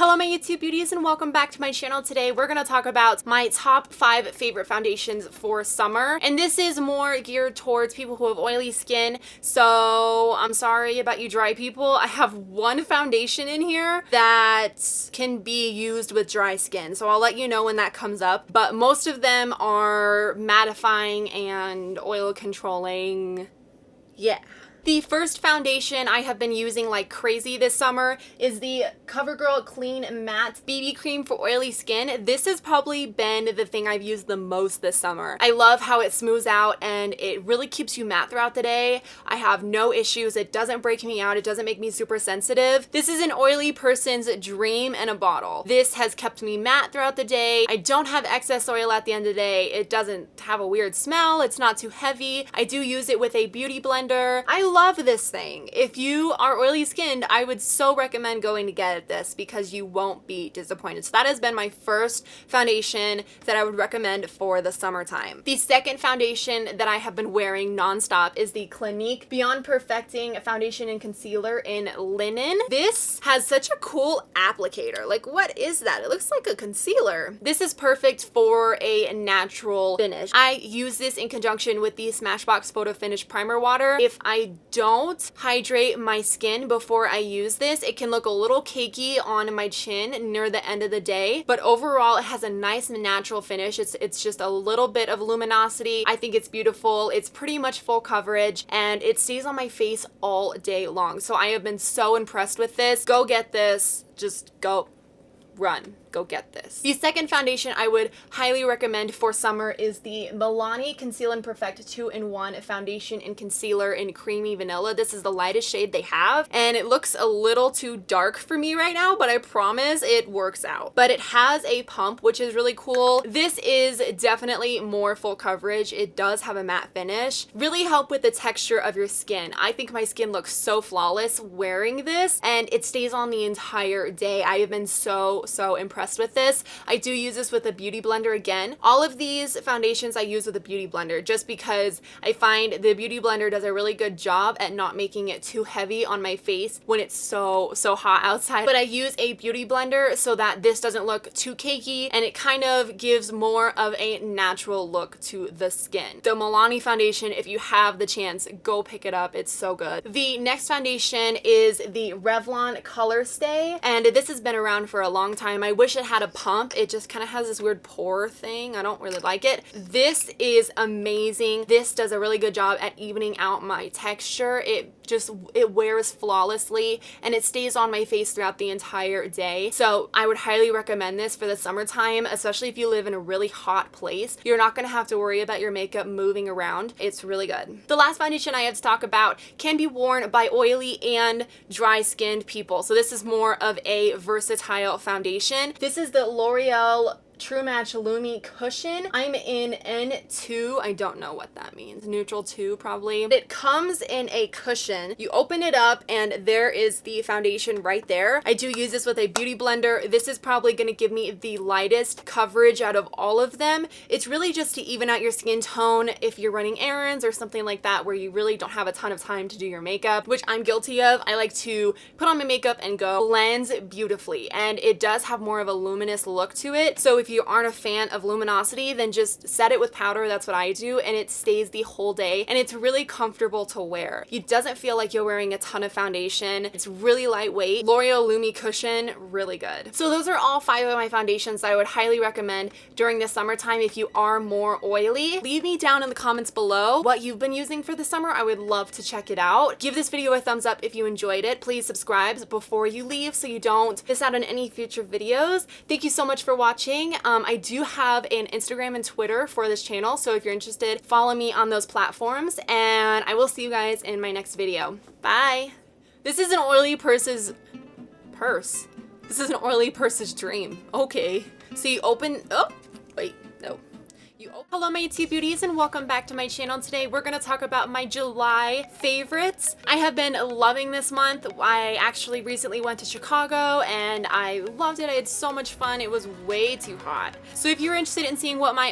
Hello my YouTube beauties and welcome back to my channel. Today we're going to talk about my top 5 favorite foundations for summer, and this is more geared towards people who have oily skin, so I'm sorry about you dry people. I have one foundation in here that can be used with dry skin, so I'll let you know when that comes up, but most of them are mattifying and oil controlling. Yeah. The first foundation I have been using like crazy this summer is the CoverGirl Clean Matte BB Cream for oily skin. This has probably been the thing I've used the most this summer. I love how it smooths out and it really keeps you matte throughout the day. I have no issues. It doesn't break me out. It doesn't make me super sensitive. This is an oily person's dream in a bottle. This has kept me matte throughout the day. I don't have excess oil at the end of the day. It doesn't have a weird smell. It's not too heavy. I do use it with a beauty blender. I love this thing. If you are oily skinned, I would so recommend going to get this because you won't be disappointed. So that has been my first foundation that I would recommend for the summertime. The second foundation that I have been wearing nonstop is the Clinique Beyond Perfecting Foundation and Concealer in Linen. This has such a cool applicator. Like, what is that? It looks like a concealer. This is perfect for a natural finish. I use this in conjunction with the Smashbox Photo Finish Primer Water. If I don't hydrate my skin before I use this, it can look a little cakey on my chin near the end of the day, but overall it has a nice natural finish. It's just a little bit of luminosity. I think it's beautiful. It's pretty much full coverage and it stays on my face all day long. So I have been so impressed with this. Go get this. Just go run. Go get this. The second foundation I would highly recommend for summer is the Milani Conceal and Perfect 2-in-1 Foundation and Concealer in Creamy Vanilla. This is the lightest shade they have, and it looks a little too dark for me right now, but I promise it works out. But it has a pump, which is really cool. This is definitely more full coverage. It does have a matte finish. Really help with the texture of your skin. I think my skin looks so flawless wearing this, and it stays on the entire day. I have been so impressed with this. I do use this with a beauty blender again. All of these foundations I use with a beauty blender just because I find the beauty blender does a really good job at not making it too heavy on my face when it's so hot outside. But I use a beauty blender so that this doesn't look too cakey and it kind of gives more of a natural look to the skin. The Milani foundation, if you have the chance, go pick it up. It's so good. The next foundation is the Revlon Colorstay, and this has been around for a long time. I wish it had a pump. It just kind of has this weird pore thing. I don't really like it. This is amazing. This does a really good job at evening out my texture. It wears flawlessly and it stays on my face throughout the entire day. So I would highly recommend this for the summertime, especially if you live in a really hot place. You're not going to have to worry about your makeup moving around. It's really good. The last foundation I have to talk about can be worn by oily and dry skinned people. So this is more of a versatile foundation. This is the Loreal True Match Lumi Cushion. I'm in N2. I don't know what that means. Neutral 2 probably. It comes in a cushion. You open it up and there is the foundation right there. I do use this with a beauty blender. This is probably going to give me the lightest coverage out of all of them. It's really just to even out your skin tone if you're running errands or something like that where you really don't have a ton of time to do your makeup, which I'm guilty of. I like to put on my makeup and go. Blends beautifully, and it does have more of a luminous look to it. So if you aren't a fan of luminosity, then just set it with powder. That's what I do, and it stays the whole day, and it's really comfortable to wear. It doesn't feel like you're wearing a ton of foundation. It's really lightweight. L'Oreal Lumi Cushion, really good. So those are all 5 of my foundations that I would highly recommend during the summertime if you are more oily. Leave me down in the comments below what you've been using for the summer. I would love to check it out. Give this video a thumbs up if you enjoyed it. Please subscribe before you leave so you don't miss out on any future videos. Thank you so much for watching. I do have an Instagram and Twitter for this channel, so if you're interested, follow me on those platforms, and I will see you guys in my next video. Bye! This is an oily person's purse. This is an oily person's dream. Okay. So you open, oh, wait, no. Hello my YouTube beauties and welcome back to my channel. Today we're going to talk about my July favorites. I have been loving this month. I actually recently went to Chicago and I loved it. I had so much fun. It was way too hot. So if you're interested in seeing what my